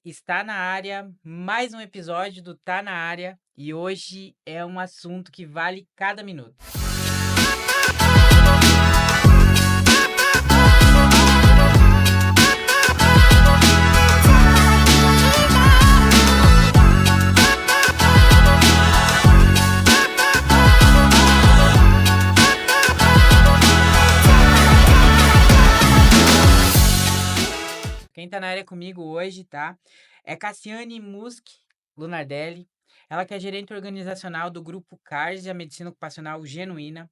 Está na área, mais um episódio do Tá na Área e hoje é um assunto que vale cada minuto. Quem tá na área comigo hoje, tá? É Cassiane Musk Lunardelli. Ela que é gerente organizacional do grupo CARS e a Medicina Ocupacional Genuína,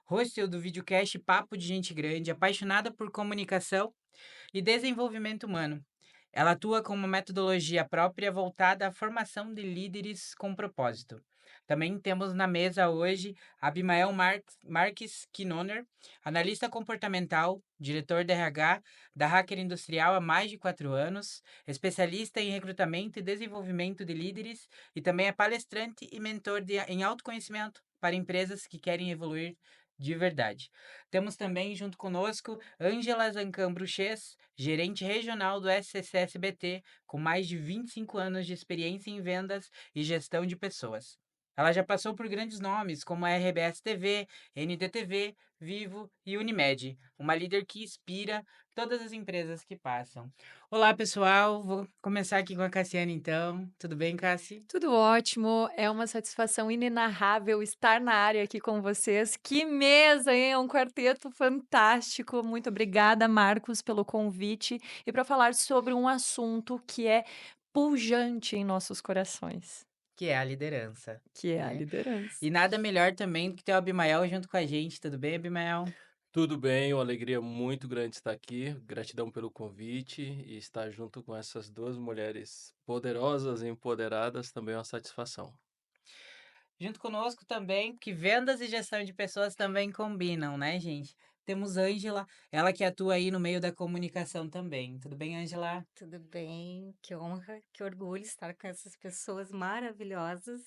hostel do videocast Papo de Gente Grande, apaixonada por comunicação e desenvolvimento humano. Ela atua com uma metodologia própria voltada à formação de líderes com propósito. Também temos na mesa hoje Abimael Marques Quinoner, analista comportamental, diretor de RH da Hacker Industrial há mais de 4 anos, especialista em recrutamento e desenvolvimento de líderes e também é palestrante e mentor em autoconhecimento para empresas que querem evoluir de verdade. Temos também junto conosco Ângela Zancam-Bruches, gerente regional do SCSBT, com mais de 25 anos de experiência em vendas e gestão de pessoas. Ela já passou por grandes nomes como a RBS TV, NDTV, Vivo e Unimed, uma líder que inspira todas as empresas que passam. Olá, pessoal. Vou começar aqui com a Cassiane, então. Tudo bem, Cassi? Tudo ótimo, é uma satisfação inenarrável estar na área aqui com vocês. Que mesa, hein? É um quarteto fantástico. Muito obrigada, Marcos, pelo convite e para falar sobre um assunto que é pujante em nossos corações, Que é a liderança, que é a né? liderança. E nada melhor também do que ter o Abimael junto com a gente. Tudo bem, Abimael? Tudo bem, uma alegria muito grande estar aqui. Gratidão pelo convite e estar junto com essas duas mulheres poderosas e empoderadas também é uma satisfação. Junto conosco também, que vendas e gestão de pessoas também combinam, né, gente? Temos Ângela, ela que atua aí no meio da comunicação também. Tudo bem, Ângela? Tudo bem, que honra, que orgulho estar com essas pessoas maravilhosas.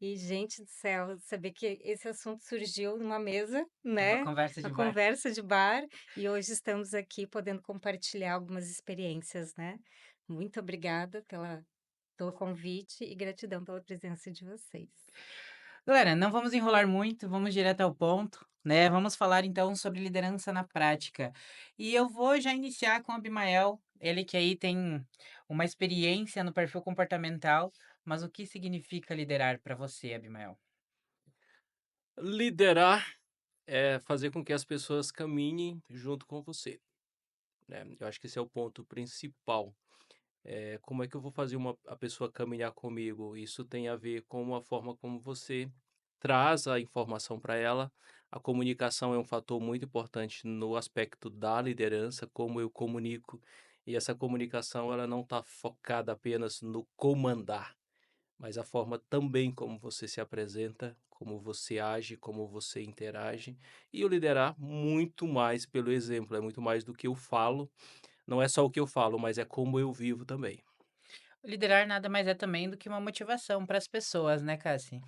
E, gente do céu, saber que esse assunto surgiu numa mesa, Uma né? conversa Uma de bar. conversa de bar, e hoje estamos aqui podendo compartilhar algumas experiências, né? Muito obrigada pelo convite e gratidão pela presença de vocês. Galera, não vamos enrolar muito, vamos direto ao ponto, né? Vamos falar então sobre liderança na prática. E eu vou já iniciar com o Abimael, ele que aí tem uma experiência no perfil comportamental, mas o que significa liderar para você, Abimael? Liderar é fazer com que as pessoas caminhem junto com você, né? Eu acho que esse é o ponto principal. Como é que eu vou fazer a pessoa caminhar comigo? Isso tem a ver com a forma como você traz a informação para ela. A comunicação é um fator muito importante no aspecto da liderança, como eu comunico. E essa comunicação ela não está focada apenas no comandar, mas a forma também como você se apresenta, como você age, como você interage. E o liderar muito mais pelo exemplo, é muito mais do que eu falo. Não é só o que eu falo, mas é como eu vivo também. Liderar nada mais é também do que uma motivação para as pessoas, né, Cassi?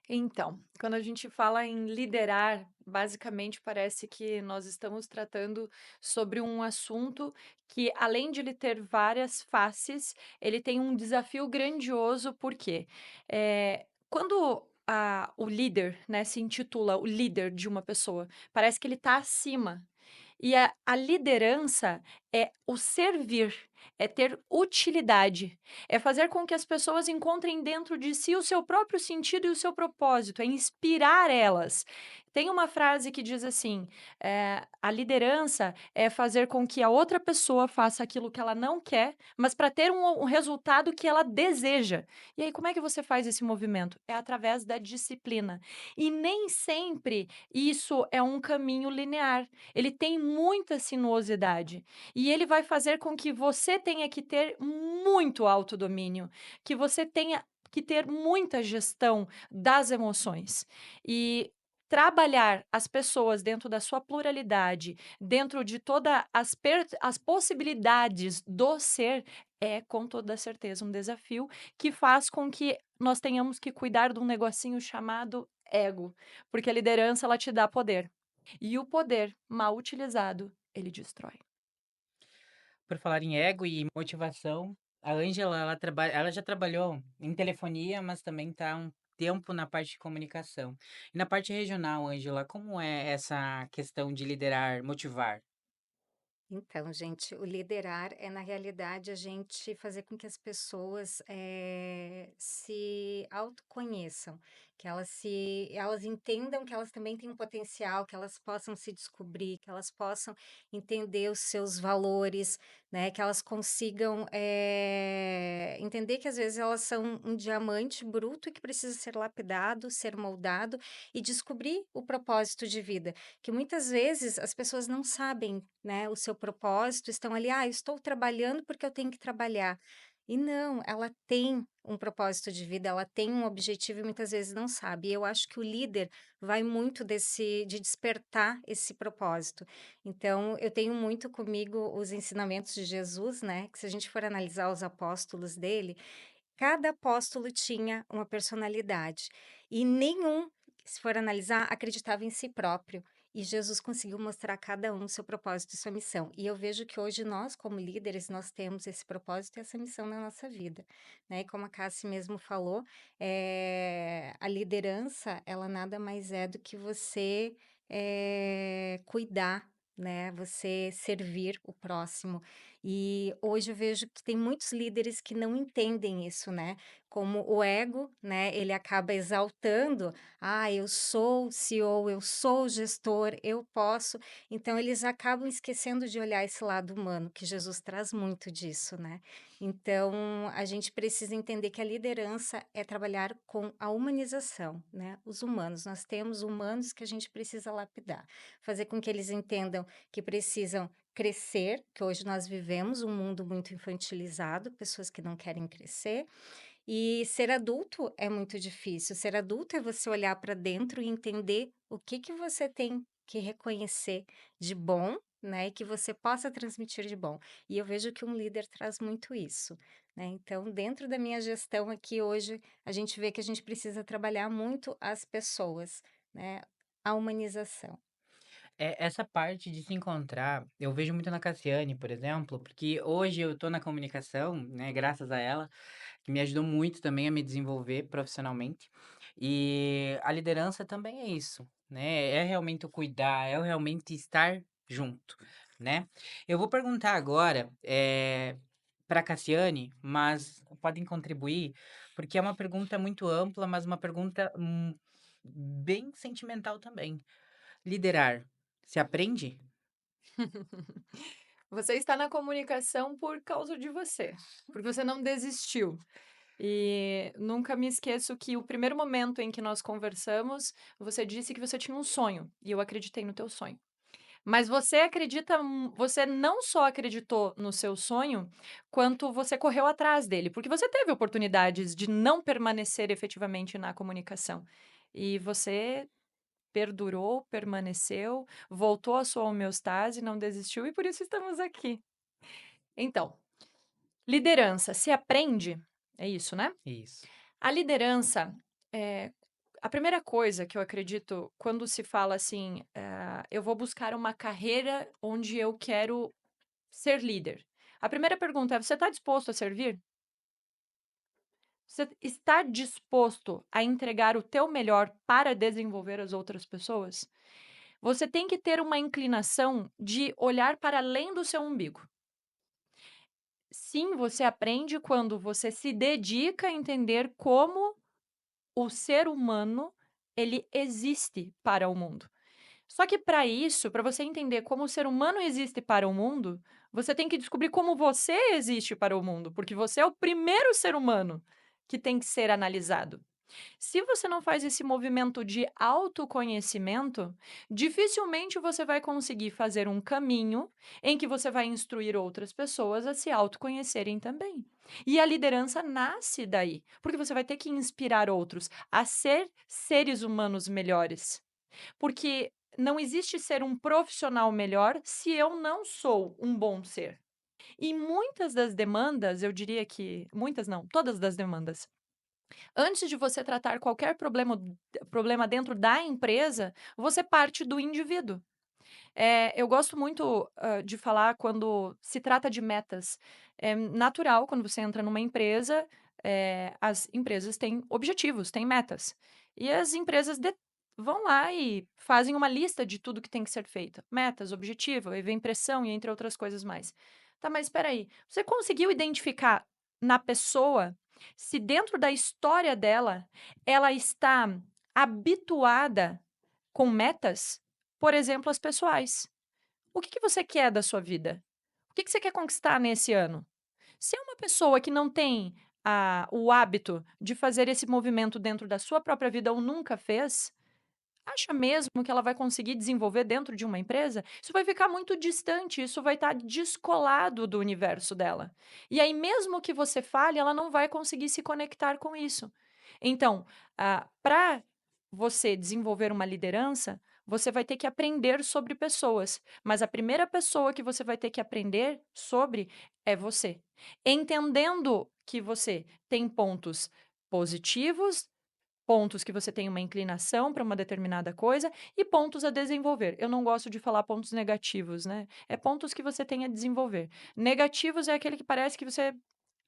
Então, quando a gente fala em liderar, basicamente parece que nós estamos tratando sobre um assunto que, além de ele ter várias faces, ele tem um desafio grandioso, porque quando o líder, né, se intitula o líder de uma pessoa, parece que ele está acima. E a liderança é o servir, é ter utilidade, é fazer com que as pessoas encontrem dentro de si o seu próprio sentido e o seu propósito, é inspirar elas. Tem uma frase que diz assim: a liderança é fazer com que a outra pessoa faça aquilo que ela não quer, mas para ter um resultado que ela deseja. E aí, como é que você faz esse movimento? É através da disciplina. E nem sempre isso é um caminho linear. Ele tem muita sinuosidade e ele vai fazer com que você tenha que ter muito autodomínio, que você tenha que ter muita gestão das emoções e trabalhar as pessoas dentro da sua pluralidade, dentro de todas as possibilidades do ser, é com toda certeza um desafio que faz com que nós tenhamos que cuidar de um negocinho chamado ego, porque a liderança ela te dá poder. E o poder, mal utilizado, ele destrói. Por falar em ego e motivação, A Ângela, ela já trabalhou em telefonia, mas também está um tempo na parte de comunicação. E na parte regional, Ângela, como é essa questão de liderar, motivar? Então, gente, o liderar é, na realidade, a gente fazer com que as pessoas se autoconheçam, que elas entendam que elas também têm um potencial, que elas possam se descobrir, que elas possam entender os seus valores, né? Que elas consigam entender que às vezes elas são um diamante bruto e que precisa ser lapidado, ser moldado e descobrir o propósito de vida que muitas vezes as pessoas não sabem, né, o seu propósito, estão ali, eu estou trabalhando porque eu tenho que trabalhar. E não, ela tem um propósito de vida, ela tem um objetivo e muitas vezes não sabe. E eu acho que o líder vai muito de despertar esse propósito. Então, eu tenho muito comigo os ensinamentos de Jesus, né? Que se a gente for analisar os apóstolos dele, cada apóstolo tinha uma personalidade e nenhum, se for analisar, acreditava em si próprio. E Jesus conseguiu mostrar a cada um seu propósito e sua missão. E eu vejo que hoje nós, como líderes, nós temos esse propósito e essa missão na nossa vida, né? E como a Cassi mesmo falou, a liderança, ela nada mais é do que você cuidar, né? Você servir o próximo. E hoje eu vejo que tem muitos líderes que não entendem isso, né? Como o ego, né? Ele acaba exaltando, eu sou o CEO, eu sou o gestor, eu posso. Então eles acabam esquecendo de olhar esse lado humano, que Jesus traz muito disso, né? Então a gente precisa entender que a liderança é trabalhar com a humanização, né? Os humanos, nós temos humanos que a gente precisa lapidar, fazer com que eles entendam que precisam crescer, que hoje nós vivemos um mundo muito infantilizado, pessoas que não querem crescer, e ser adulto é muito difícil. Ser adulto é você olhar para dentro e entender o que você tem que reconhecer de bom, né, e que você possa transmitir de bom. E eu vejo que um líder traz muito isso, né? Então, dentro da minha gestão aqui hoje, a gente vê que a gente precisa trabalhar muito as pessoas, né? A humanização. Essa parte de se encontrar, eu vejo muito na Cassiane, por exemplo, porque hoje eu tô na comunicação, né, graças a ela, que me ajudou muito também a me desenvolver profissionalmente. E a liderança também é isso, né? É realmente o cuidar, é o realmente estar junto, né? Eu vou perguntar agora para Cassiane, mas podem contribuir, porque é uma pergunta muito ampla, mas uma pergunta bem sentimental também. Liderar, se aprende? Você está na comunicação por causa de você, porque você não desistiu. E nunca me esqueço que o primeiro momento em que nós conversamos, você disse que você tinha um sonho, e eu acreditei no teu sonho. Mas você não só acreditou no seu sonho, quanto você correu atrás dele, porque você teve oportunidades de não permanecer efetivamente na comunicação. E você perdurou, permaneceu, voltou à sua homeostase, não desistiu e por isso estamos aqui. Então, liderança se aprende, é isso, né? Isso. A liderança, eh, a primeira coisa que eu acredito quando se fala assim, eu vou buscar uma carreira onde eu quero ser líder. A primeira pergunta é: você está disposto a servir? Você está disposto a entregar o teu melhor para desenvolver as outras pessoas? Você tem que ter uma inclinação de olhar para além do seu umbigo. Sim, você aprende quando você se dedica a entender como o ser humano, ele existe para o mundo. Só que para isso, para você entender como o ser humano existe para o mundo, você tem que descobrir como você existe para o mundo, porque você é o primeiro ser humano que tem que ser analisado. Se você não faz esse movimento de autoconhecimento, dificilmente você vai conseguir fazer um caminho em que você vai instruir outras pessoas a se autoconhecerem também. E a liderança nasce daí, porque você vai ter que inspirar outros a ser seres humanos melhores. Porque não existe ser um profissional melhor se eu não sou um bom ser. E muitas das demandas, eu diria que muitas não, todas das demandas antes de você tratar qualquer problema dentro da empresa, você parte do indivíduo. Eu gosto muito, de falar quando se trata de metas. É natural quando você entra numa empresa, as empresas têm objetivos, têm metas. E as empresas vão lá e fazem uma lista de tudo que tem que ser feito. Metas, objetivo, aí vem pressão e entre outras coisas mais. Tá, mas espera aí, você conseguiu identificar na pessoa se dentro da história dela, ela está habituada com metas? Por exemplo, as pessoais. O que que você quer da sua vida? O que que você quer conquistar nesse ano? Se é uma pessoa que não tem o hábito de fazer esse movimento dentro da sua própria vida ou nunca fez, acha mesmo que ela vai conseguir desenvolver dentro de uma empresa? Isso vai ficar muito distante, isso vai estar descolado do universo dela. E aí, mesmo que você fale, ela não vai conseguir se conectar com isso. Então, para você desenvolver uma liderança, você vai ter que aprender sobre pessoas. Mas a primeira pessoa que você vai ter que aprender sobre é você. Entendendo que você tem pontos positivos, pontos que você tem uma inclinação para uma determinada coisa e pontos a desenvolver. Eu não gosto de falar pontos negativos, né? É pontos que você tem a desenvolver. Negativos é aquele que parece que você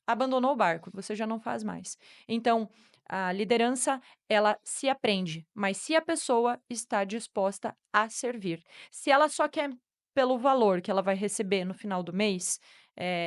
abandonou o barco, você já não faz mais. Então, a liderança, ela se aprende, mas se a pessoa está disposta a servir. Se ela só quer pelo valor que ela vai receber no final do mês,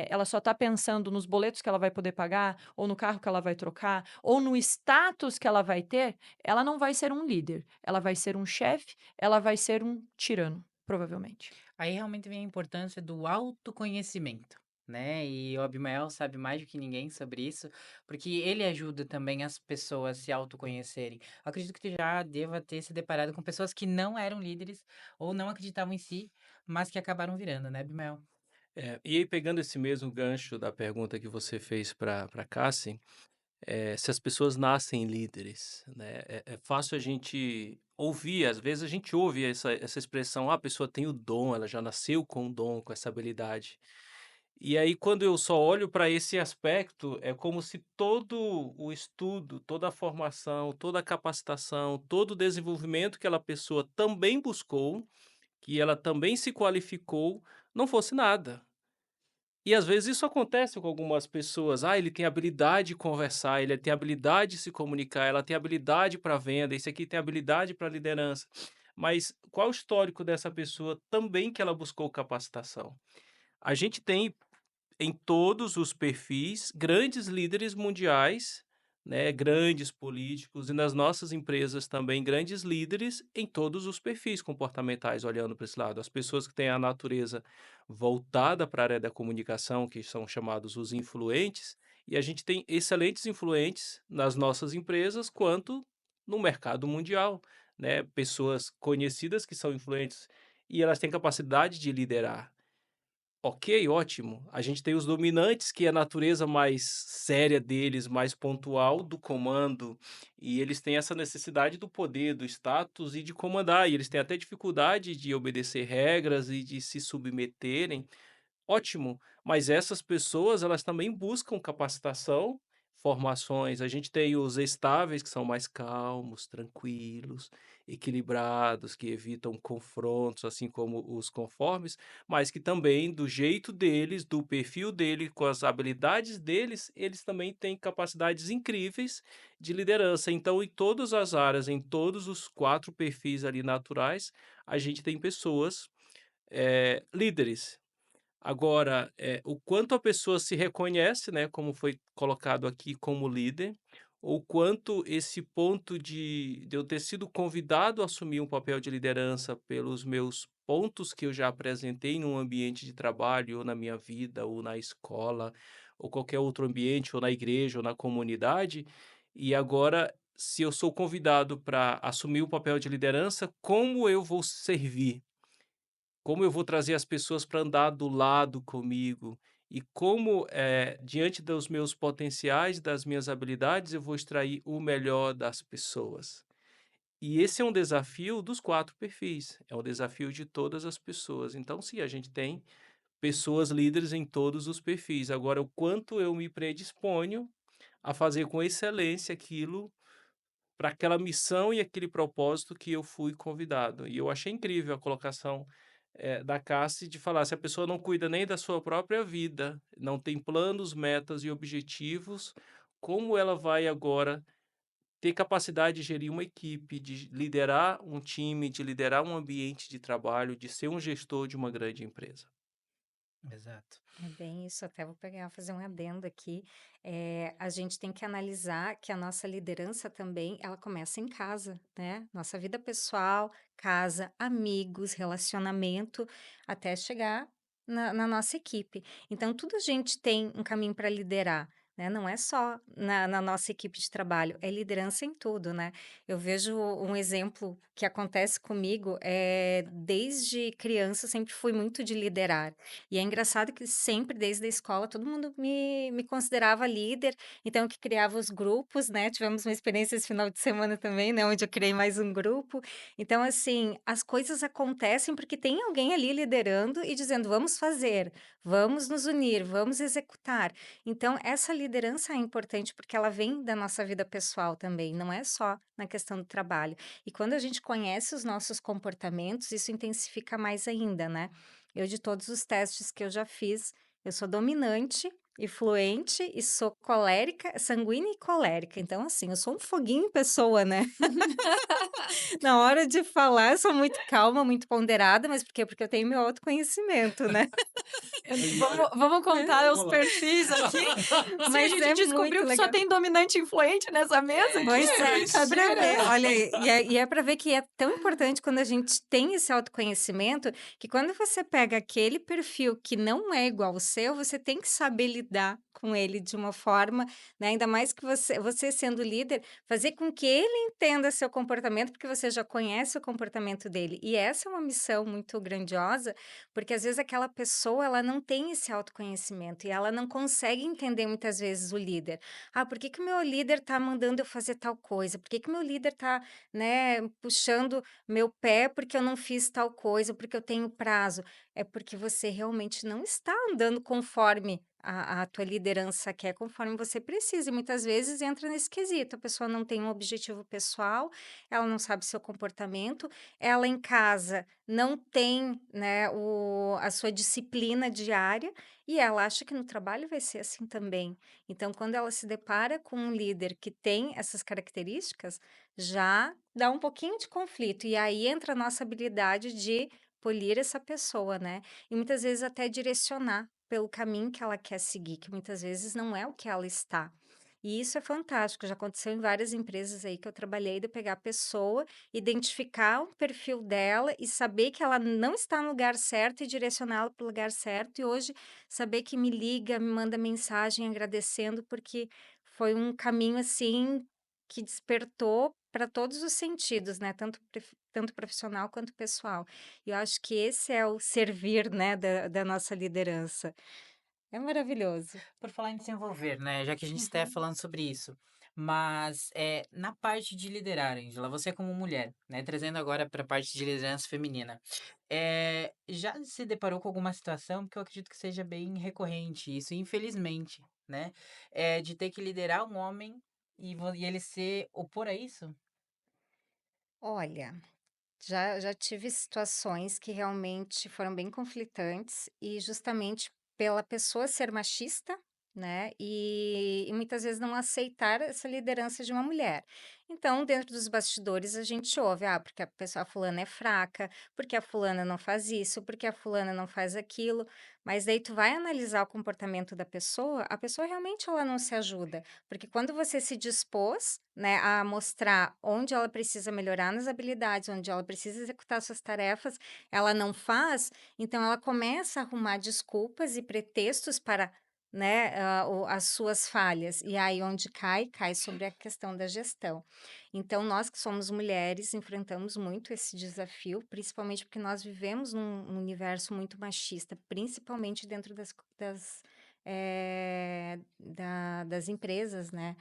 ela só está pensando nos boletos que ela vai poder pagar, ou no carro que ela vai trocar, ou no status que ela vai ter, ela não vai ser um líder. Ela vai ser um chefe, ela vai ser um tirano, provavelmente. Aí realmente vem a importância do autoconhecimento, né? E o Abimael sabe mais do que ninguém sobre isso, porque ele ajuda também as pessoas a se autoconhecerem. Acredito que tu já deva ter se deparado com pessoas que não eram líderes ou não acreditavam em si, mas que acabaram virando, né, Abimael? E aí, pegando esse mesmo gancho da pergunta que você fez para Cassie, se as pessoas nascem líderes, né? É fácil a gente ouvir, às vezes a gente ouve essa expressão, a pessoa tem o dom, ela já nasceu com o dom, com essa habilidade. E aí, quando eu só olho para esse aspecto, é como se todo o estudo, toda a formação, toda a capacitação, todo o desenvolvimento que aquela pessoa também buscou, que ela também se qualificou, não fosse nada. E às vezes isso acontece com algumas pessoas. Ah, ele tem habilidade de conversar, ele tem habilidade de se comunicar, ela tem habilidade para venda, esse aqui tem habilidade para liderança. Mas qual o histórico dessa pessoa também que ela buscou capacitação? A gente tem em todos os perfis grandes líderes mundiais, né, grandes políticos e nas nossas empresas também grandes líderes em todos os perfis comportamentais, olhando para esse lado. As pessoas que têm a natureza voltada para a área da comunicação, que são chamados os influentes, e a gente tem excelentes influentes nas nossas empresas quanto no mercado mundial, né? Pessoas conhecidas que são influentes e elas têm capacidade de liderar. Ok, ótimo. A gente tem os dominantes, que é a natureza mais séria deles, mais pontual do comando, e eles têm essa necessidade do poder, do status e de comandar, e eles têm até dificuldade de obedecer regras e de se submeterem. Ótimo, mas essas pessoas, elas também buscam capacitação, formações. A gente tem os estáveis, que são mais calmos, tranquilos, equilibrados, que evitam confrontos, assim como os conformes, mas que também, do jeito deles, do perfil dele, com as habilidades deles, eles também têm capacidades incríveis de liderança. Então, em todas as áreas, em todos os 4 perfis ali naturais, a gente tem pessoas, líderes. Agora, o quanto a pessoa se reconhece, né, como foi colocado aqui como líder, ou quanto esse ponto de eu ter sido convidado a assumir um papel de liderança pelos meus pontos que eu já apresentei num ambiente de trabalho, ou na minha vida, ou na escola, ou qualquer outro ambiente, ou na igreja, ou na comunidade, e agora, se eu sou convidado para assumir o papel de liderança, como eu vou servir? Como eu vou trazer as pessoas para andar do lado comigo e como, diante dos meus potenciais, das minhas habilidades, eu vou extrair o melhor das pessoas. E esse é um desafio dos 4 perfis, é um desafio de todas as pessoas. Então sim, a gente tem pessoas líderes em todos os perfis. Agora o quanto eu me predisponho a fazer com excelência aquilo para aquela missão e aquele propósito que eu fui convidado. E eu achei incrível a colocação da Cassie, de falar: se a pessoa não cuida nem da sua própria vida, não tem planos, metas e objetivos, como ela vai agora ter capacidade de gerir uma equipe, de liderar um time, de liderar um ambiente de trabalho, de ser um gestor de uma grande empresa? Exato. É bem isso, até vou pegar, fazer um adendo aqui. A gente tem que analisar que a nossa liderança também, ela começa em casa, né? Nossa vida pessoal, casa, amigos, relacionamento, até chegar na nossa equipe. Então, tudo a gente tem um caminho para liderar, né? Não é só na nossa equipe de trabalho, é liderança em tudo, né? Eu vejo um exemplo que acontece comigo, desde criança, eu sempre fui muito de liderar. E é engraçado que sempre, desde a escola, todo mundo me considerava líder, então que criava os grupos, né? Tivemos uma experiência esse final de semana também, né? Onde eu criei mais um grupo. Então, assim, as coisas acontecem porque tem alguém ali liderando e dizendo: vamos fazer, vamos nos unir, vamos executar. Então, essa liderança é importante porque ela vem da nossa vida pessoal também, não é só na questão do trabalho. E quando a gente conhece os nossos comportamentos, isso intensifica mais ainda, né? Eu, de todos os testes que eu já fiz, eu sou dominante e fluente e sou colérica, sanguínea e colérica. Então, assim, eu sou um foguinho em pessoa, né? Na hora de falar, eu sou muito calma, muito ponderada, mas por quê? Porque eu tenho meu autoconhecimento, né? Aí, olha, Vamos contar os vamos lá. perfis aqui. Sim, a Mas gente é descobriu muito que só legal. tem dominante e influente nessa mesa. Pois Que é, é pra brincadeira! ver. Olha, e é para ver que é tão importante quando a gente tem esse autoconhecimento, que quando você pega aquele perfil que não é igual ao seu, você tem que saber lidar com ele de uma forma, né? Ainda mais que você sendo líder, fazer com que ele entenda seu comportamento, porque você já conhece o comportamento dele. E essa é uma missão muito grandiosa, porque às vezes aquela pessoa, ela não tem esse autoconhecimento e ela não consegue entender muitas vezes o líder. Ah, por que que o meu líder está mandando eu fazer tal coisa? Por que que o meu líder está, né, puxando meu pé porque eu não fiz tal coisa, porque eu tenho prazo? É porque você realmente não está andando conforme a tua liderança quer, conforme você precisa. E muitas vezes entra nesse quesito. A pessoa não tem um objetivo pessoal, ela não sabe seu comportamento, ela em casa não tem, né, a sua disciplina diária e ela acha que no trabalho vai ser assim também. Então, quando ela se depara com um líder que tem essas características, já dá um pouquinho de conflito. E aí entra a nossa habilidade de polir essa pessoa, né? E muitas vezes até direcionar pelo caminho que ela quer seguir, que muitas vezes não é o que ela está. E isso é fantástico, já aconteceu em várias empresas aí que eu trabalhei, de eu pegar a pessoa, identificar o perfil dela e saber que ela não está no lugar certo e direcioná-la para o lugar certo. E hoje saber que me liga, me manda mensagem agradecendo, porque foi um caminho assim que despertou para todos os sentidos, né? Tanto profissional quanto pessoal. E eu acho que esse é o servir, né, da nossa liderança. É maravilhoso. Por falar em desenvolver, né? Já que a gente está Uhum. falando sobre isso. Mas na parte de liderar, Angela, você como mulher, né? Trazendo agora para a parte de liderança feminina. Já se deparou com alguma situação, porque eu acredito que seja bem recorrente isso, infelizmente, né? De ter que liderar um homem e ele se opor a isso? Olha, já tive situações que realmente foram bem conflitantes e justamente pela pessoa ser machista, né, e muitas vezes não aceitar essa liderança de uma mulher. Então, dentro dos bastidores, a gente ouve, ah, porque a pessoa a fulana é fraca, porque a fulana não faz isso, porque a fulana não faz aquilo, mas daí tu vai analisar o comportamento da pessoa, a pessoa realmente ela não se ajuda, porque quando você se dispôs, né, a mostrar onde ela precisa melhorar nas habilidades, onde ela precisa executar suas tarefas, ela não faz, então ela começa a arrumar desculpas e pretextos para, né, as suas falhas. E aí onde cai sobre a questão da gestão. Então nós que somos mulheres enfrentamos muito esse desafio, principalmente porque nós vivemos num universo muito machista, principalmente dentro das empresas, né?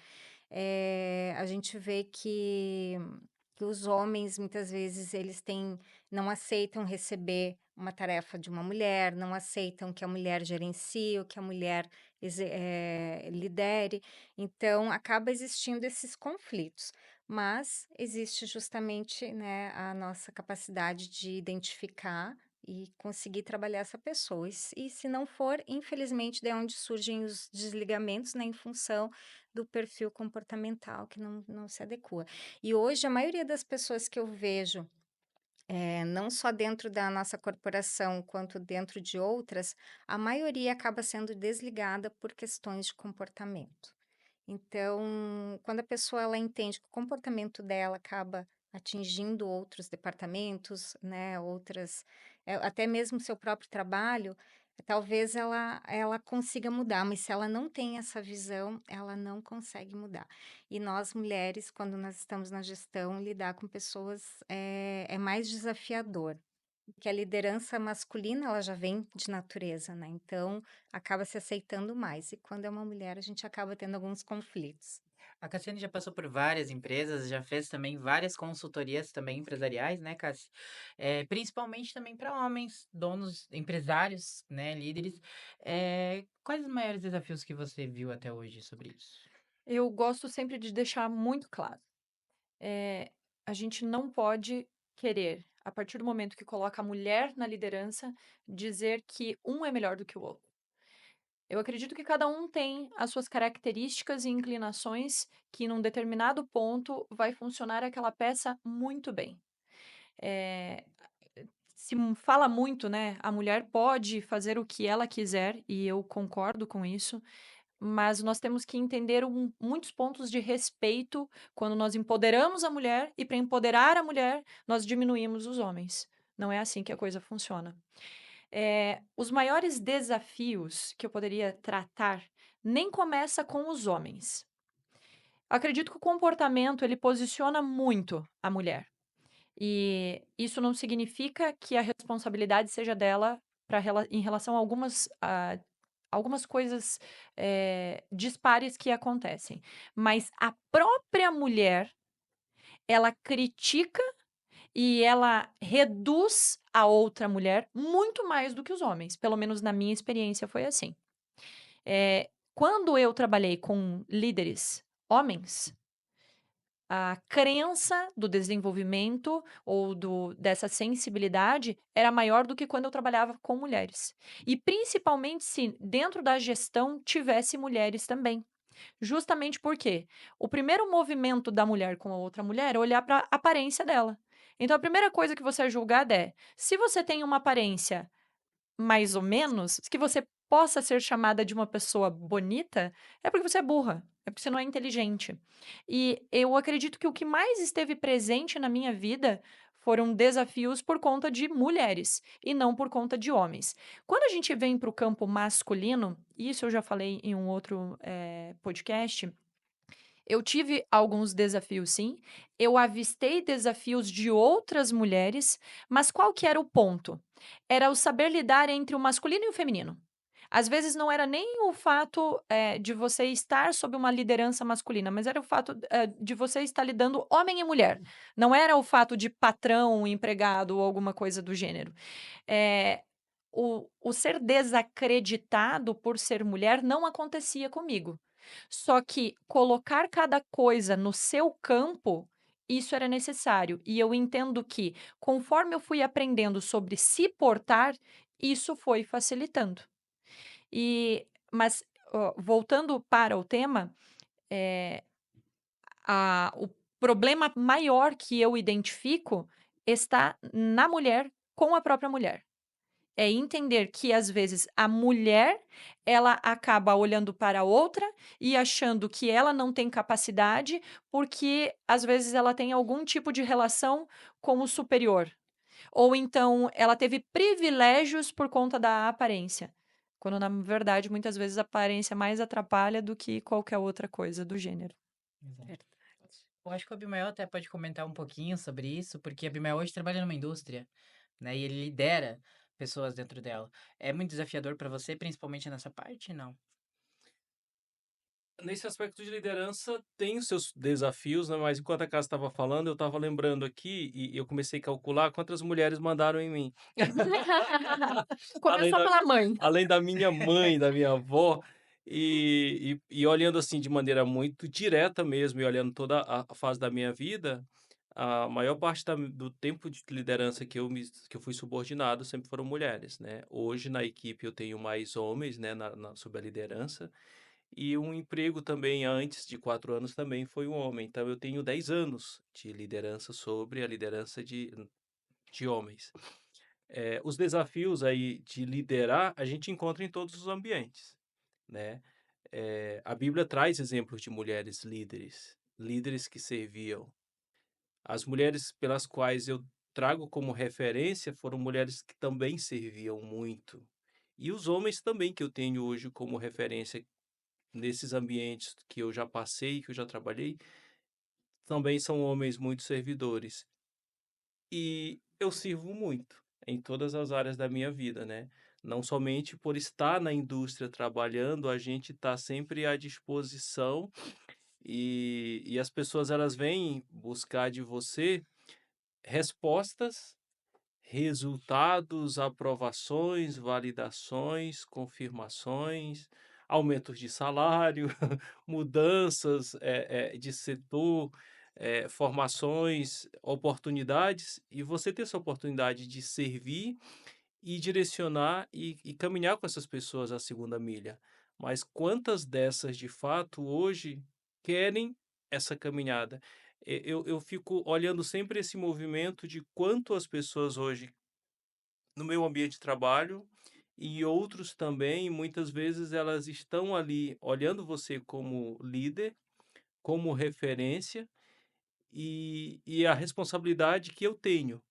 A gente vê que os homens, muitas vezes, não aceitam receber uma tarefa de uma mulher, não aceitam que a mulher gerencie, ou que a mulher lidere. Então, acaba existindo esses conflitos. Mas existe justamente, né, a nossa capacidade de identificar, e conseguir trabalhar essa pessoa. E se não for, infelizmente, daí é onde surgem os desligamentos, né, em função do perfil comportamental que não se adequa. E hoje a maioria das pessoas que eu vejo, não só dentro da nossa corporação, quanto dentro de outras, a maioria acaba sendo desligada por questões de comportamento. Então, quando a pessoa ela entende que o comportamento dela acaba atingindo outros departamentos, né, outras, até mesmo seu próprio trabalho, talvez ela consiga mudar, mas se ela não tem essa visão, ela não consegue mudar. E nós mulheres, quando nós estamos na gestão, lidar com pessoas é mais desafiador. Porque a liderança masculina, ela já vem de natureza, né? Então, acaba se aceitando mais. E quando é uma mulher, a gente acaba tendo alguns conflitos. A Cassiane já passou por várias empresas, já fez também várias consultorias também empresariais, né, Cassi? Principalmente também para homens, donos, empresários, né, líderes. Quais os maiores desafios que você viu até hoje sobre isso? Eu gosto sempre de deixar muito claro. eh, a gente não pode querer, a partir do momento que coloca a mulher na liderança, dizer que um é melhor do que o outro. Eu acredito que cada um tem as suas características e inclinações que, num determinado ponto, vai funcionar aquela peça muito bem. Eh, fala muito, né? A mulher pode fazer o que ela quiser, e eu concordo com isso, mas nós temos que entender muitos pontos de respeito quando nós empoderamos a mulher, e para empoderar a mulher, nós diminuímos os homens. Não é assim que a coisa funciona. Os maiores desafios que eu poderia tratar nem começa com os homens. Acredito que o comportamento ele posiciona muito a mulher. E isso não significa que a responsabilidade seja dela em relação a algumas coisas dispares que acontecem. Mas a própria mulher, ela critica e ela reduz a outra mulher muito mais do que os homens. Pelo menos na minha experiência foi assim. Quando eu trabalhei com líderes homens, a crença do desenvolvimento ou dessa sensibilidade era maior do que quando eu trabalhava com mulheres. E principalmente se dentro da gestão tivesse mulheres também. Justamente porque o primeiro movimento da mulher com a outra mulher é olhar para a aparência dela. Então a primeira coisa que você é julgada é: se você tem uma aparência mais ou menos, que você possa ser chamada de uma pessoa bonita, é porque você é burra, é porque você não é inteligente. E eu acredito que o que mais esteve presente na minha vida foram desafios por conta de mulheres e não por conta de homens. Quando a gente vem para o campo masculino, isso eu já falei em um outro podcast, eu tive alguns desafios, sim. Eu avistei desafios de outras mulheres, mas qual que era o ponto? Era o saber lidar entre o masculino e o feminino. Às vezes não era nem o fato de você estar sob uma liderança masculina, mas era o fato de você estar lidando homem e mulher. Não era o fato de patrão, empregado ou alguma coisa do gênero. Eh, o ser desacreditado por ser mulher não acontecia comigo. Só que colocar cada coisa no seu campo, isso era necessário. E eu entendo que, conforme eu fui aprendendo sobre se portar, isso foi facilitando. Mas, voltando para o tema, eh, o problema maior que eu identifico está na mulher com a própria mulher. É entender que, às vezes, a mulher, ela acaba olhando para a outra e achando que ela não tem capacidade, porque, às vezes, ela tem algum tipo de relação com o superior. Ou então ela teve privilégios por conta da aparência, quando na verdade, muitas vezes, a aparência mais atrapalha do que qualquer outra coisa do gênero. Exato. Verdade. Eu acho que o Abimael até pode comentar um pouquinho sobre isso, porque o Abimael hoje trabalha numa indústria, né? E ele lidera pessoas dentro dela. É muito desafiador para você, principalmente nessa parte, não? Nesse aspecto de liderança, tem os seus desafios, né? Mas enquanto a Casa estava falando, eu estava lembrando aqui e eu comecei a calcular quantas mulheres mandaram em mim. Além Começou da, pela mãe. além da minha mãe, da minha avó, e olhando assim de maneira muito direta mesmo, e olhando toda a fase da minha vida, a maior parte do tempo de liderança que eu fui subordinado sempre foram mulheres, né. Hoje na equipe eu tenho mais homens, né, sob a liderança, e um emprego também antes de 4 anos também foi um homem, então eu tenho 10 anos de liderança sobre a liderança de homens. Os desafios aí de liderar, a gente encontra em todos os ambientes, né. A Bíblia traz exemplos de mulheres líderes, líderes que serviam. As mulheres pelas quais eu trago como referência foram mulheres que também serviam muito. E os homens também que eu tenho hoje como referência nesses ambientes que eu já passei, que eu já trabalhei, também são homens muito servidores. E eu sirvo muito em todas as áreas da minha vida, né? Não somente por estar na indústria trabalhando, a gente está sempre à disposição e as pessoas elas vêm buscar de você respostas, resultados, aprovações, validações, confirmações, aumentos de salário, mudanças, de setor, formações, oportunidades, e você ter essa oportunidade de servir e direcionar e caminhar com essas pessoas a segunda milha. Mas quantas dessas, de fato, hoje querem essa caminhada? Eu fico olhando sempre esse movimento de quanto as pessoas hoje, no meu ambiente de trabalho e outros também, muitas vezes elas estão ali olhando você como líder, como referência e a responsabilidade que eu tenho,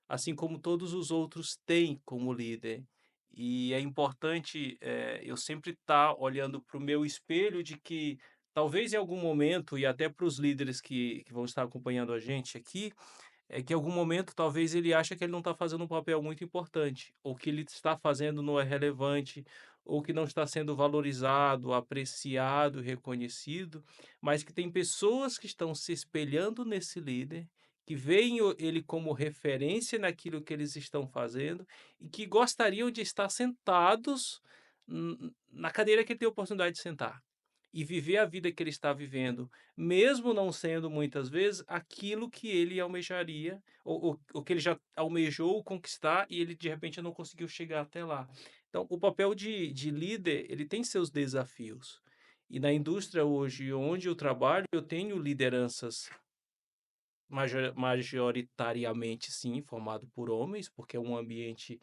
assim como todos os outros têm como líder. E é importante, eu sempre estar olhando para o meu espelho de que talvez em algum momento, e até para os líderes que vão estar acompanhando a gente aqui, é que em algum momento talvez ele acha que ele não está fazendo um papel muito importante, ou que ele está fazendo não é relevante, ou que não está sendo valorizado, apreciado, reconhecido, mas que tem pessoas que estão se espelhando nesse líder, que veem ele como referência naquilo que eles estão fazendo e que gostariam de estar sentados na cadeira que ele tem a oportunidade de sentar e viver a vida que ele está vivendo, mesmo não sendo muitas vezes aquilo que ele almejaria, ou que ele já almejou conquistar e ele de repente não conseguiu chegar até lá. Então, o papel de líder, ele tem seus desafios. E na indústria hoje, onde eu trabalho, eu tenho lideranças majoritariamente, sim, formado por homens, porque é um ambiente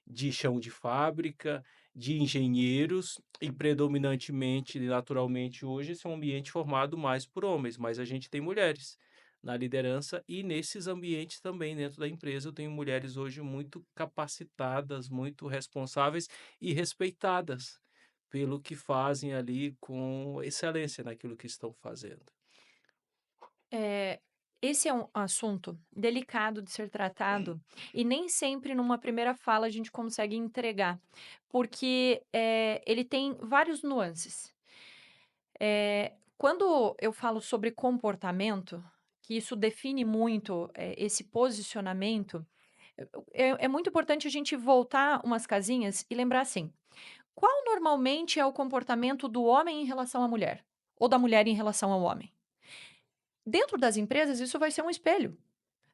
de chão de fábrica, de engenheiros e predominantemente, naturalmente, hoje esse é um ambiente formado mais por homens, mas a gente tem mulheres na liderança e nesses ambientes também dentro da empresa eu tenho mulheres hoje muito capacitadas, muito responsáveis e respeitadas pelo que fazem ali com excelência naquilo que estão fazendo. É, esse é um assunto delicado de ser tratado e nem sempre numa primeira fala a gente consegue entregar, porque ele tem vários nuances. Quando eu falo sobre comportamento, que isso define muito esse posicionamento, é muito importante a gente voltar umas casinhas e lembrar assim: qual normalmente é o comportamento do homem em relação à mulher? Ou da mulher em relação ao homem? Dentro das empresas, isso vai ser um espelho.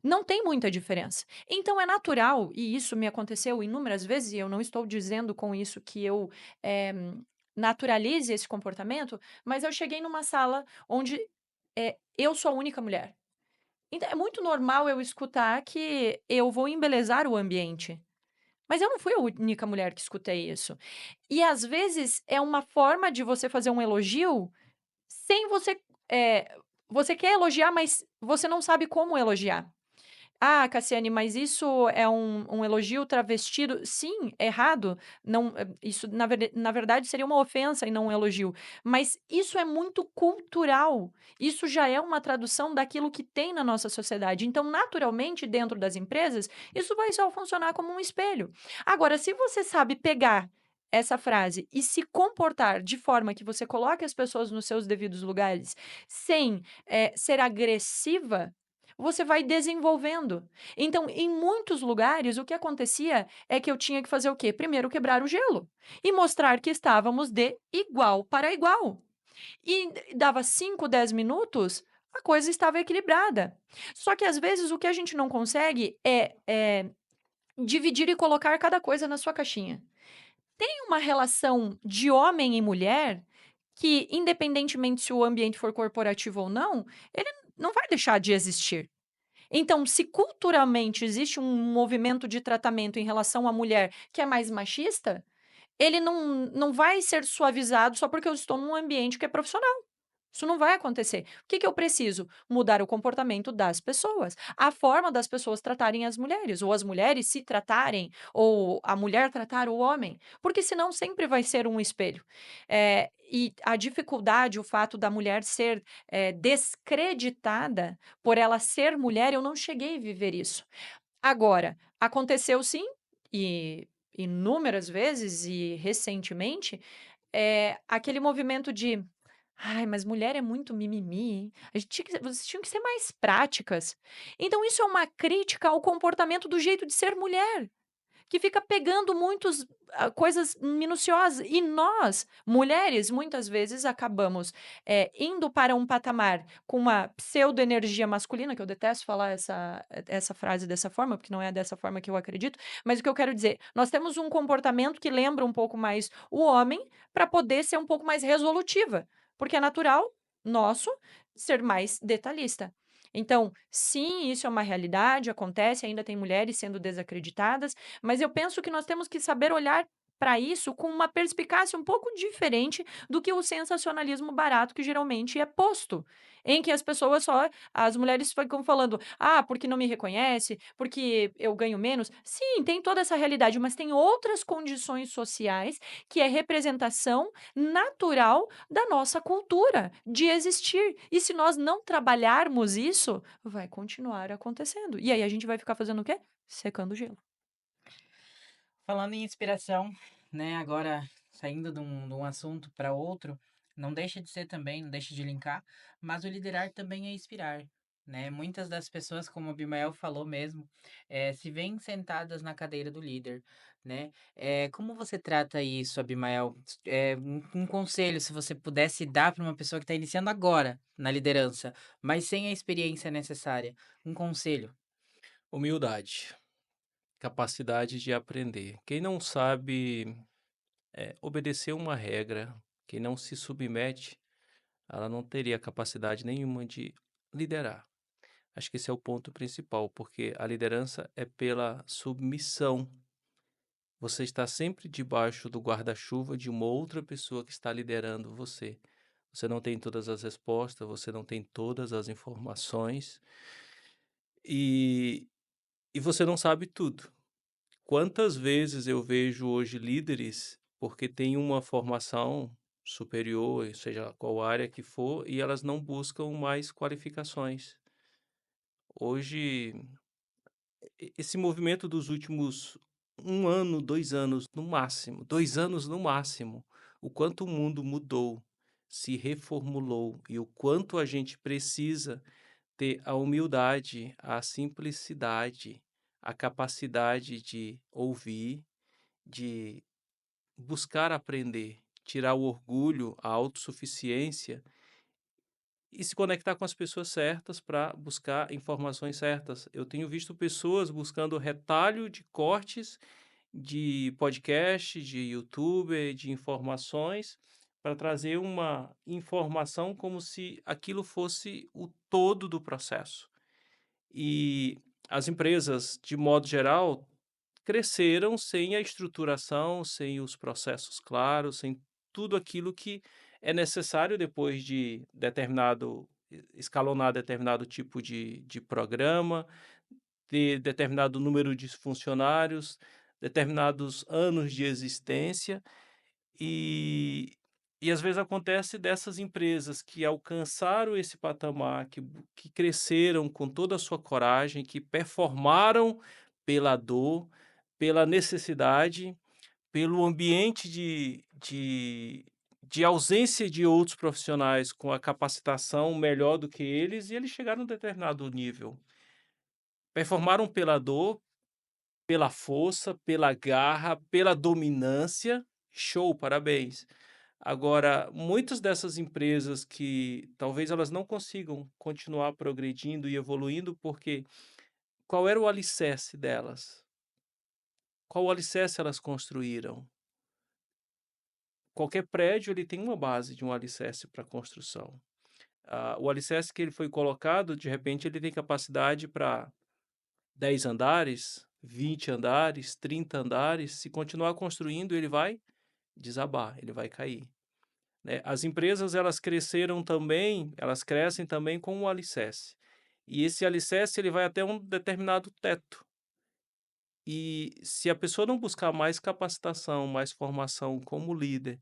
Não tem muita diferença. Então é natural, e isso me aconteceu inúmeras vezes, e eu não estou dizendo com isso que eu eh, naturalize esse comportamento, mas eu cheguei numa sala onde eu sou a única mulher. Então é muito normal eu escutar que eu vou embelezar o ambiente. Mas eu não fui a única mulher que escutei isso. E às vezes é uma forma de você fazer um elogio sem você. Você quer elogiar, mas você não sabe como elogiar. Ah, Cassiane, mas isso é um elogio travestido? Sim, errado. Não, isso na verdade seria uma ofensa e não um elogio. Mas isso é muito cultural. Isso já é uma tradução daquilo que tem na nossa sociedade. Então, naturalmente, dentro das empresas, isso vai só funcionar como um espelho. Agora, se você sabe pegar essa frase e se comportar de forma que você coloque as pessoas nos seus devidos lugares, sem ser agressiva, você vai desenvolvendo. Então, em muitos lugares, o que acontecia é que eu tinha que fazer o quê? Primeiro, quebrar o gelo e mostrar que estávamos de igual para igual. E dava 5, 10 minutos, a coisa estava equilibrada. Só que às vezes o que a gente não consegue é dividir e colocar cada coisa na sua caixinha. Tem uma relação de homem e mulher que, independentemente se o ambiente for corporativo ou não, ele não vai deixar de existir. Então, se culturalmente existe um movimento de tratamento em relação à mulher que é mais machista, ele não vai ser suavizado só porque eu estou num ambiente que é profissional. Isso não vai acontecer. O que que eu preciso? Mudar o comportamento das pessoas, a forma das pessoas tratarem as mulheres, ou as mulheres se tratarem, ou a mulher tratar o homem, porque senão sempre vai ser um espelho. E a dificuldade, o fato da mulher ser, descreditada por ela ser mulher, eu não cheguei a viver isso. Agora, aconteceu sim, e inúmeras vezes e recentemente, aquele movimento de: "Ai, mas mulher é muito mimimi, hein? A gente tinha que vocês tinham que ser mais práticas". Então isso é uma crítica ao comportamento do jeito de ser mulher. Que fica pegando muitos coisas minuciosas. E nós, mulheres, muitas vezes acabamos, indo para um patamar com uma pseudo-energia masculina, que eu detesto falar essa frase dessa forma, porque não é dessa forma que eu acredito, mas o que eu quero dizer, nós temos um comportamento que lembra um pouco mais o homem, para poder ser um pouco mais resolutiva, porque é natural nosso ser mais detalhista. Então, sim, isso é uma realidade, acontece, ainda tem mulheres sendo desacreditadas, mas eu penso que nós temos que saber olhar para isso com uma perspicácia um pouco diferente do que o sensacionalismo barato que geralmente é posto, em que as mulheres ficam falando: "Ah, porque não me reconhece, porque eu ganho menos". Sim, tem toda essa realidade, mas tem outras condições sociais que é representação natural da nossa cultura de existir. E se nós não trabalharmos isso, vai continuar acontecendo. E aí a gente vai ficar fazendo o quê? Secando gelo. Falando em inspiração, né, agora saindo de um assunto para outro, não deixa de ser também, não deixa de linkar, mas o liderar também é inspirar, né? Muitas das pessoas, como o Abimael falou mesmo, se veem sentadas na cadeira do líder, né? Como você trata isso, Abimael? Um conselho, se você pudesse dar para uma pessoa que está iniciando agora na liderança, mas sem a experiência necessária, um conselho. Humildade, capacidade de aprender. Quem não sabe obedecer uma regra, quem não se submete, ela não teria capacidade nenhuma de liderar. Acho que esse é o ponto principal, porque a liderança é pela submissão. Você está sempre debaixo do guarda-chuva de uma outra pessoa que está liderando você. Você não tem todas as respostas, você não tem todas as informações e, e você não sabe tudo. Quantas vezes eu vejo hoje líderes porque têm uma formação superior, seja qual área que for, e elas não buscam mais qualificações. Hoje, esse movimento dos últimos 1 ano, 2 anos no máximo, 2 anos no máximo, o quanto o mundo mudou, se reformulou e o quanto a gente precisa ter a humildade, a simplicidade, a capacidade de ouvir, de buscar aprender, tirar o orgulho, a autossuficiência e se conectar com as pessoas certas para buscar informações certas. Eu tenho visto pessoas buscando retalho de cortes de podcast, de YouTube, de informações, para trazer uma informação como se aquilo fosse o todo do processo. E as empresas, de modo geral, cresceram sem a estruturação, sem os processos claros, sem tudo aquilo que é necessário depois de escalonar determinado tipo de programa, ter determinado número de funcionários, determinados anos de existência e e às vezes acontece dessas empresas que alcançaram esse patamar, que cresceram com toda a sua coragem, que performaram pela dor, pela necessidade, pelo ambiente de ausência de outros profissionais com a capacitação melhor do que eles, e eles chegaram a um determinado nível. Performaram pela dor, pela força, pela garra, pela dominância. Show, parabéns. Agora, muitas dessas empresas que talvez elas não consigam continuar progredindo e evoluindo, porque qual era o alicerce delas? Qual alicerce elas construíram? Qualquer prédio ele tem uma base de um alicerce para construção. O alicerce que ele foi colocado, de repente, ele tem capacidade para 10 andares, 20 andares, 30 andares. Se continuar construindo, ele vai desabar, ele vai cair, né? As empresas elas cresceram também, elas crescem também com um alicerce. E esse alicerce ele vai até um determinado teto. E se a pessoa não buscar mais capacitação, mais formação como líder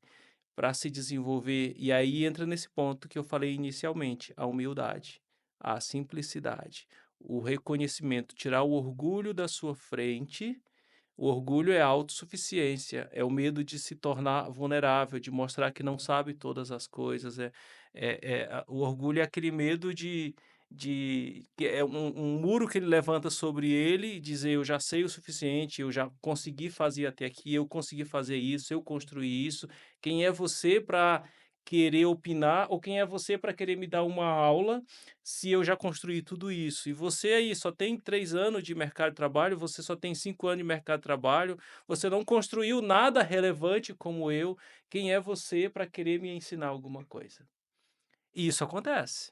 para se desenvolver, e aí entra nesse ponto que eu falei inicialmente, a humildade, a simplicidade, o reconhecimento, tirar o orgulho da sua frente. O orgulho é a autossuficiência, é o medo de se tornar vulnerável, de mostrar que não sabe todas as coisas. O orgulho é aquele medo que é um muro que ele levanta sobre ele e dizer: eu já sei o suficiente, eu já consegui fazer até aqui, eu consegui fazer isso, eu construí isso. Quem é você para querer opinar, ou quem é você para querer me dar uma aula se eu já construí tudo isso? E você aí só tem 3 anos de mercado de trabalho, você só tem 5 anos de mercado de trabalho, você não construiu nada relevante como eu. Quem é você para querer me ensinar alguma coisa? E isso acontece.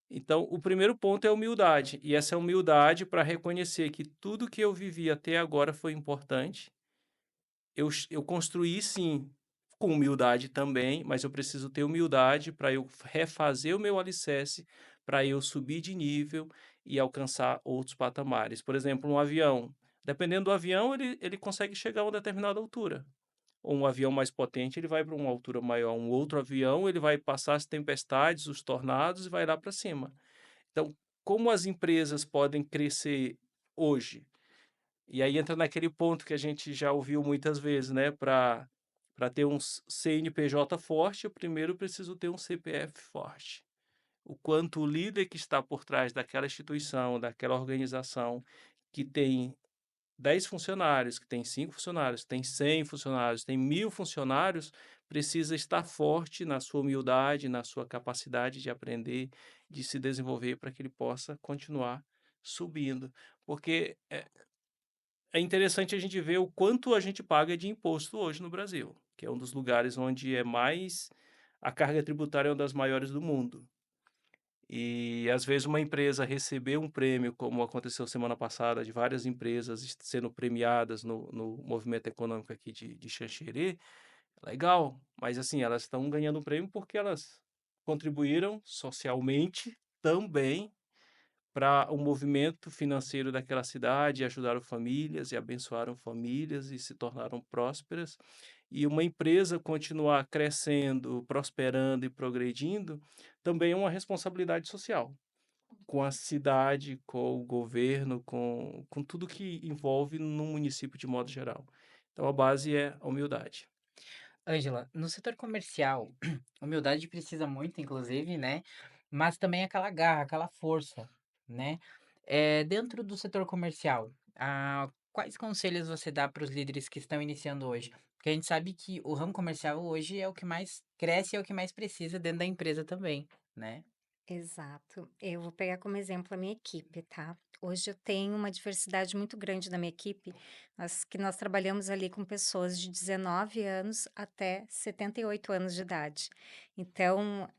Então, o primeiro ponto é a humildade, e essa humildade para reconhecer que tudo que eu vivi até agora foi importante. Eu construí sim, com humildade também, mas eu preciso ter humildade para eu refazer o meu alicerce, para eu subir de nível e alcançar outros patamares. Por exemplo, um avião, dependendo do avião, ele consegue chegar a uma determinada altura. Ou um avião mais potente, ele vai para uma altura maior. Um outro avião, ele vai passar as tempestades, os tornados e vai lá para cima. Então, como as empresas podem crescer hoje? E aí entra naquele ponto que a gente já ouviu muitas vezes, né? Para ter um CNPJ forte, eu primeiro preciso ter um CPF forte. O quanto o líder que está por trás daquela instituição, daquela organização, que tem 10 funcionários, que tem 5 funcionários, que tem 100 funcionários, tem 1.000 funcionários, precisa estar forte na sua humildade, na sua capacidade de aprender, de se desenvolver para que ele possa continuar subindo. Porque é interessante a gente ver o quanto a gente paga de imposto hoje no Brasil, que é um dos lugares onde a carga tributária é uma das maiores do mundo. E às vezes uma empresa receber um prêmio, como aconteceu semana passada, de várias empresas sendo premiadas no movimento econômico aqui de Xanxerê, legal, mas assim, elas estão ganhando um prêmio porque elas contribuíram socialmente também para o movimento financeiro daquela cidade, ajudaram famílias e abençoaram famílias e se tornaram prósperas. E uma empresa continuar crescendo, prosperando e progredindo também é uma responsabilidade social com a cidade, com o governo, com tudo que envolve no município de modo geral. Então a base é a humildade. Ângela, no setor comercial, humildade precisa muito, inclusive, né? Mas também aquela garra, aquela força, né? Dentro do setor comercial, quais conselhos você dá para os líderes que estão iniciando hoje? Porque a gente sabe que o ramo comercial hoje é o que mais cresce e é o que mais precisa dentro da empresa também, né? Exato. Eu vou pegar como exemplo a minha equipe, tá? Hoje eu tenho uma diversidade muito grande na minha equipe, nós trabalhamos ali com pessoas de 19 anos até 78 anos de idade. Então,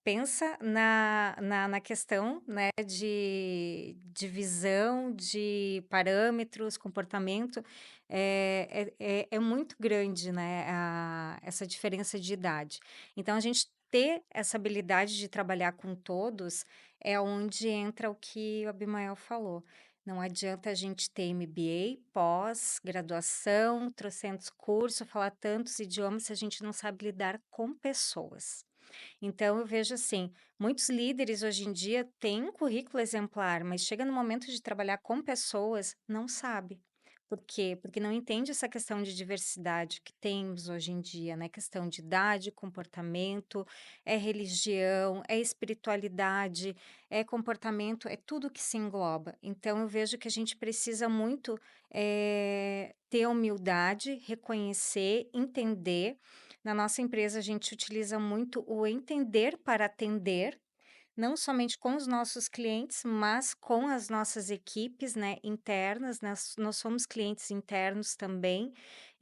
pensa na questão, né, de visão, de parâmetros, comportamento, é muito grande, né, essa diferença de idade. Então, a gente ter essa habilidade de trabalhar com todos é onde entra o que o Abimael falou. Não adianta a gente ter MBA, pós-graduação, trocentos cursos, falar tantos idiomas se a gente não sabe lidar com pessoas. Então eu vejo assim, muitos líderes hoje em dia têm um currículo exemplar, mas chega no momento de trabalhar com pessoas, não sabe. Por quê? Porque não entende essa questão de diversidade que temos hoje em dia, né? Questão de idade, comportamento, é religião, é espiritualidade, é comportamento, é tudo que se engloba. Então eu vejo que a gente precisa muito ter humildade, reconhecer, entender Na nossa empresa, a gente utiliza muito o entender para atender, não somente com os nossos clientes, mas com as nossas equipes, né, internas, nós somos clientes internos também,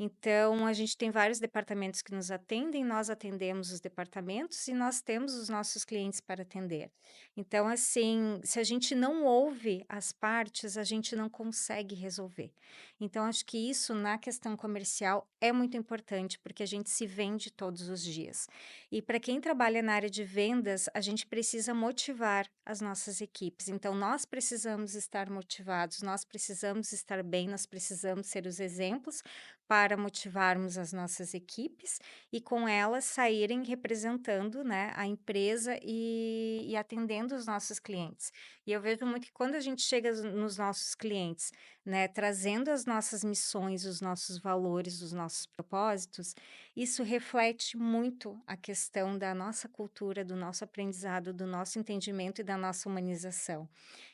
então a gente tem vários departamentos que nos atendem, nós atendemos os departamentos e nós temos os nossos clientes para atender. Então, assim, se a gente não ouve as partes, a gente não consegue resolver. Então, acho que isso na questão comercial é muito importante, porque a gente se vende todos os dias. E para quem trabalha na área de vendas, a gente precisa motivar as nossas equipes. Então, nós precisamos estar motivados, nós precisamos estar bem, nós precisamos ser os exemplos para motivarmos as nossas equipes e com elas saírem representando, né, a empresa e atendendo os nossos clientes. E eu vejo muito que quando a gente chega nos nossos clientes, né, trazendo as nossas missões, os nossos valores, os nossos propósitos, isso reflete muito a questão da nossa cultura, do nosso aprendizado, do nosso entendimento e da nossa humanização.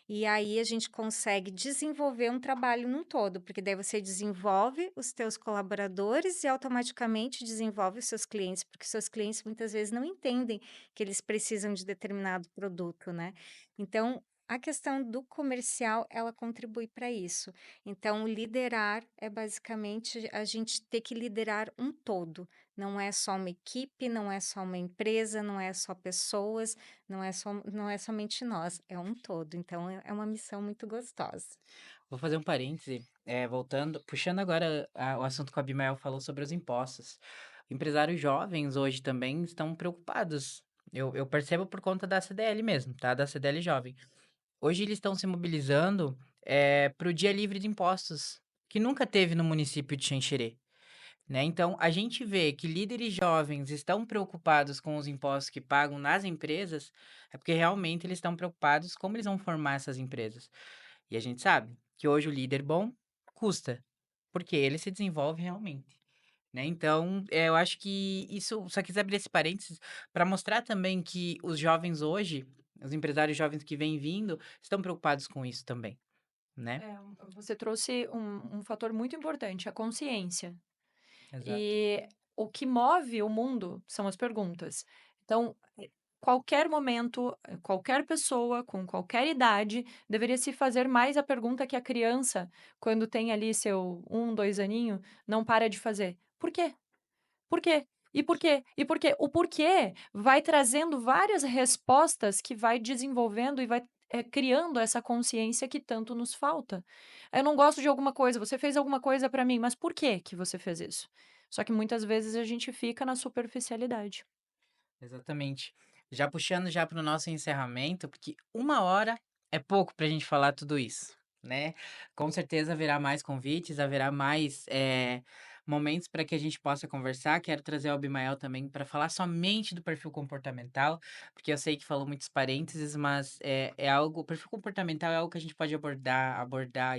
E aí a gente consegue desenvolver um trabalho num todo, porque daí você desenvolve os teus colaboradores e automaticamente desenvolve os seus clientes, porque os seus clientes muitas vezes não entendem que eles precisam de determinado produto, né? Então, a questão do comercial, ela contribui para isso. Então, liderar é basicamente a gente ter que liderar um todo. Não é só uma equipe, não é só uma empresa, não é só pessoas, não é somente nós, é um todo. Então, é uma missão muito gostosa. Vou fazer um parêntese, voltando, puxando agora o assunto que o Abimael falou sobre os impostos. Empresários jovens hoje também estão preocupados. Eu percebo por conta da CDL mesmo, tá? Da CDL Jovem. Hoje eles estão se mobilizando para o dia livre de impostos, que nunca teve no município de Xanxerê, né? Então, a gente vê que líderes jovens estão preocupados com os impostos que pagam nas empresas, é porque realmente eles estão preocupados como eles vão formar essas empresas. E a gente sabe que hoje o líder bom custa, porque ele se desenvolve realmente, né? Então, eu acho que isso, só quis abrir esse parênteses para mostrar também que os jovens hoje, os empresários jovens que vêm vindo, estão preocupados com isso também, né? Você trouxe um fator muito importante, a consciência. Exato. E o que move o mundo são as perguntas. Então, qualquer momento, qualquer pessoa com qualquer idade deveria se fazer mais a pergunta que a criança, quando tem ali seu 2 aninho, não para de fazer: "Por quê? Por quê? E por quê? E por quê?" O porquê vai trazendo várias respostas que vai desenvolvendo e vai, criando essa consciência que tanto nos falta. "Eu não gosto de alguma coisa, você fez alguma coisa pra mim, mas por que você fez isso?" Só que muitas vezes a gente fica na superficialidade. Exatamente. Já puxando já para o nosso encerramento, porque 1 hora é pouco para a gente falar tudo isso, né? Com certeza haverá mais convites, haverá mais momentos para que a gente possa conversar. Quero trazer o Abimael também para falar somente do perfil comportamental, porque eu sei que falou muitos parênteses, mas é algo, o perfil comportamental é algo que a gente pode abordar,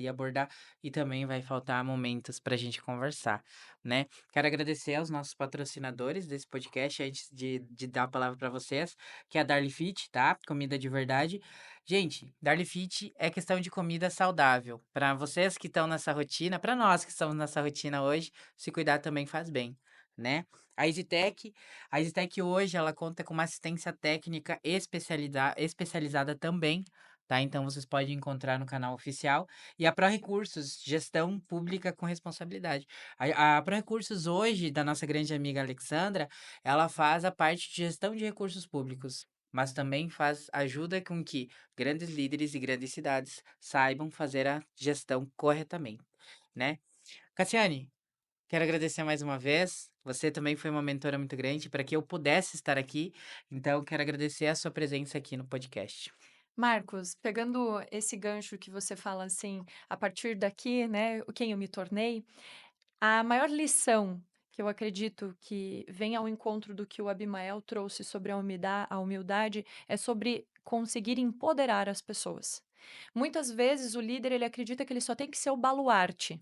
e também vai faltar momentos para a gente conversar, né? Quero agradecer aos nossos patrocinadores desse podcast, antes de dar a palavra para vocês, que é a Darly Fit, tá? Comida de verdade. Gente, Darly Fit é questão de comida saudável. Para vocês que estão nessa rotina, para nós que estamos nessa rotina hoje, se cuidar também faz bem, né? A EasyTech hoje ela conta com uma assistência técnica especializada também, tá? Então vocês podem encontrar no canal oficial. E a ProRecursos, gestão pública com responsabilidade. A ProRecursos hoje, da nossa grande amiga Alexandra, ela faz a parte de gestão de recursos públicos, mas também ajuda com que grandes líderes e grandes cidades saibam fazer a gestão corretamente, né? Cassiane, quero agradecer mais uma vez. Você também foi uma mentora muito grande para que eu pudesse estar aqui, então quero agradecer a sua presença aqui no podcast. Marcos, pegando esse gancho que você fala assim, a partir daqui, né, quem eu me tornei, a maior lição que eu acredito que vem ao encontro do que o Abimael trouxe sobre a humildade é sobre conseguir empoderar as pessoas. Muitas vezes o líder ele acredita que ele só tem que ser o baluarte.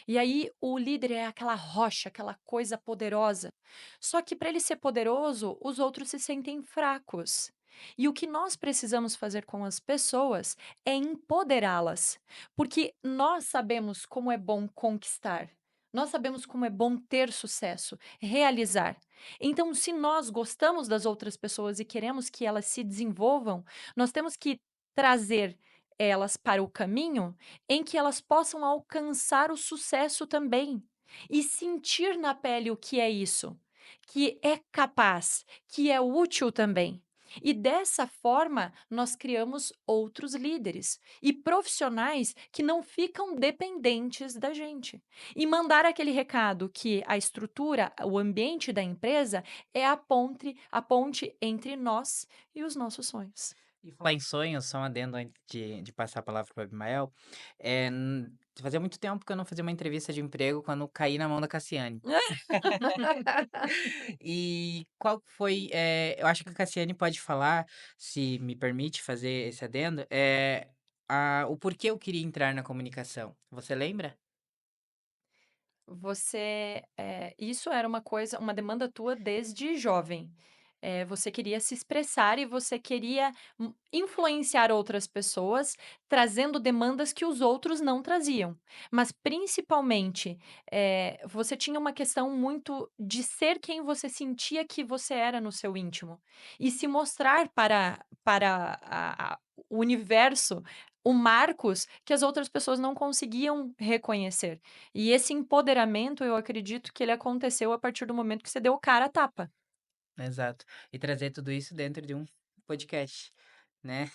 E aí o líder é aquela rocha, aquela coisa poderosa. Só que para ele ser poderoso, os outros se sentem fracos. E o que nós precisamos fazer com as pessoas é empoderá-las, porque nós sabemos como é bom conquistar. Nós sabemos como é bom ter sucesso, realizar. Então, se nós gostamos das outras pessoas e queremos que elas se desenvolvam, nós temos que trazer elas para o caminho em que elas possam alcançar o sucesso também e sentir na pele o que é isso, que é capaz, que é útil também. E dessa forma, nós criamos outros líderes e profissionais que não ficam dependentes da gente. E mandar aquele recado que a estrutura, o ambiente da empresa é a ponte entre nós e os nossos sonhos. E falar em sonhos, só um adendo antes de passar a palavra para o Abimael, fazia muito tempo que eu não fazia uma entrevista de emprego quando caí na mão da Cassiane. E qual foi, eu acho que a Cassiane pode falar, se me permite fazer esse adendo, o porquê eu queria entrar na comunicação. Você lembra? Isso era uma demanda tua desde jovem. Você queria se expressar e você queria influenciar outras pessoas, trazendo demandas que os outros não traziam. Mas, principalmente, você tinha uma questão muito de ser quem você sentia que você era no seu íntimo e se mostrar para o universo o Marcos que as outras pessoas não conseguiam reconhecer. E esse empoderamento, eu acredito que ele aconteceu a partir do momento que você deu cara a tapa. Exato. E trazer tudo isso dentro de um podcast, né?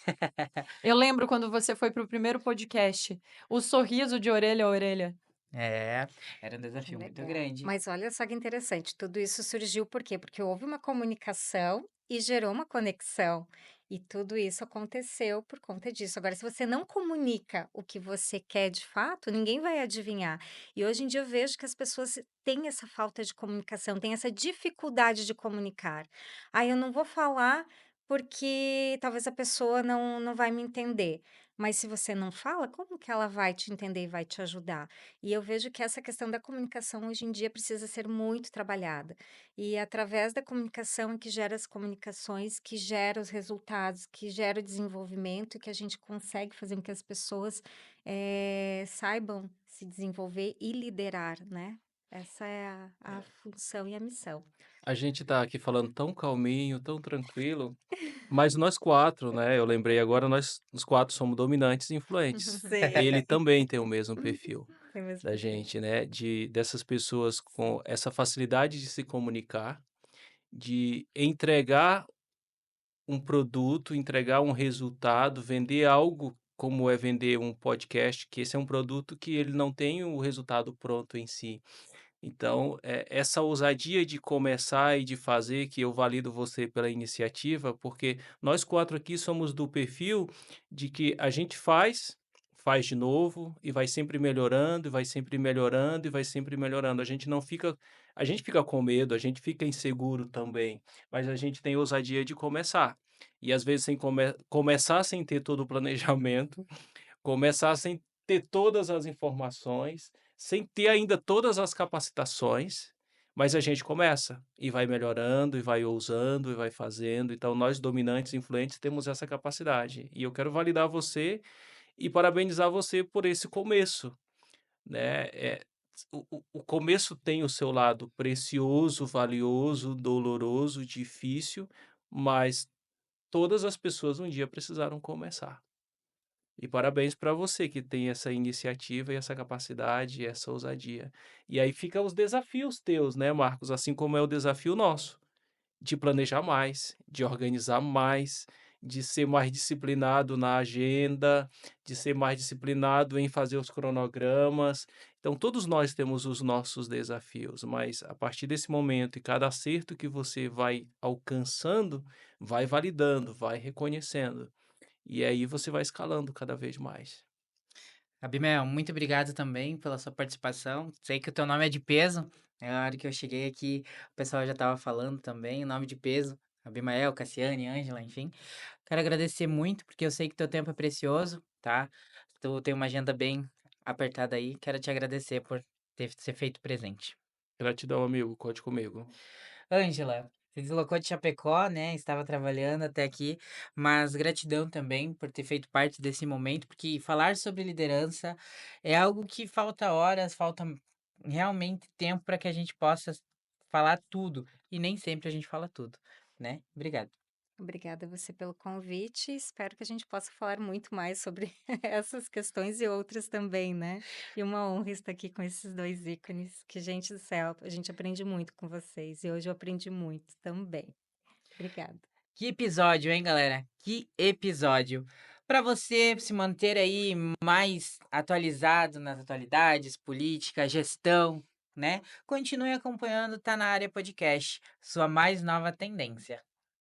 Eu lembro quando você foi para o primeiro podcast, o sorriso de orelha a orelha. É, era um Que desafio muito legal. grande. Mas olha só que interessante, tudo isso surgiu por quê? Porque houve uma comunicação e gerou uma conexão. E tudo isso aconteceu por conta disso. Agora, se você não comunica o que você quer de fato, ninguém vai adivinhar. E hoje em dia eu vejo que as pessoas têm essa falta de comunicação, têm essa dificuldade de comunicar. Ah, eu não vou falar porque talvez a pessoa não vai me entender. Mas se você não fala, como que ela vai te entender e vai te ajudar? E eu vejo que essa questão da comunicação hoje em dia precisa ser muito trabalhada. E é através da comunicação é que gera as comunicações, que gera os resultados, que gera o desenvolvimento, e que a gente consegue fazer com que as pessoas saibam se desenvolver e liderar, né? Essa é a função e a missão. A gente tá aqui falando tão calminho, tão tranquilo, mas nós 4, né, eu lembrei agora, nós os 4 somos dominantes e influentes. Ele Sim. também tem o mesmo perfil Tem mesmo da perfil. gente, né, dessas pessoas com essa facilidade de se comunicar, de entregar um produto, entregar um resultado, vender algo, como é vender um podcast, que esse é um produto que ele não tem o resultado pronto em si. Então, essa ousadia de começar e de fazer, que eu valido você pela iniciativa, porque nós 4 aqui somos do perfil de que a gente faz de novo e vai sempre melhorando, e vai sempre melhorando, e vai sempre melhorando. A gente fica com medo, a gente fica inseguro também, mas a gente tem ousadia de começar. E às vezes sem começar sem ter todo o planejamento, começar sem ter todas as informações, sem ter ainda todas as capacitações, mas a gente começa e vai melhorando, e vai ousando, e vai fazendo. Então, nós dominantes, influentes, temos essa capacidade. E eu quero validar você e parabenizar você por esse começo, né? O começo tem o seu lado precioso, valioso, doloroso, difícil, mas todas as pessoas um dia precisaram começar. E parabéns para você que tem essa iniciativa e essa capacidade e essa ousadia. E aí fica os desafios teus, né, Marcos? Assim como é o desafio nosso, de planejar mais, de organizar mais, de ser mais disciplinado na agenda, de ser mais disciplinado em fazer os cronogramas. Então, todos nós temos os nossos desafios, mas a partir desse momento e cada acerto que você vai alcançando, vai validando, vai reconhecendo. E aí você vai escalando cada vez mais. Abimel, muito obrigado também pela sua participação. Sei que o teu nome é de peso. Na hora que eu cheguei aqui, o pessoal já estava falando também, nome de peso. Abimael, Cassiane, Ângela, enfim. Quero agradecer muito, porque eu sei que teu tempo é precioso, tá? Tu tem uma agenda bem apertada aí. Quero te agradecer por ter ser feito presente. Gratidão, amigo. Conte comigo. Ângela, se deslocou de Chapecó, né? Estava trabalhando até aqui, mas gratidão também por ter feito parte desse momento, porque falar sobre liderança é algo que falta horas, falta realmente tempo para que a gente possa falar tudo. E nem sempre a gente fala tudo, né? Obrigado. Obrigada a você pelo convite. Espero que a gente possa falar muito mais sobre essas questões e outras também, né? E uma honra estar aqui com esses dois ícones, que, gente do céu, a gente aprende muito com vocês. E hoje eu aprendi muito também. Obrigada. Que episódio, hein, galera? Que episódio. Para você se manter aí mais atualizado nas atualidades, política, gestão, né? Continue acompanhando Tá na Área Podcast, sua mais nova tendência.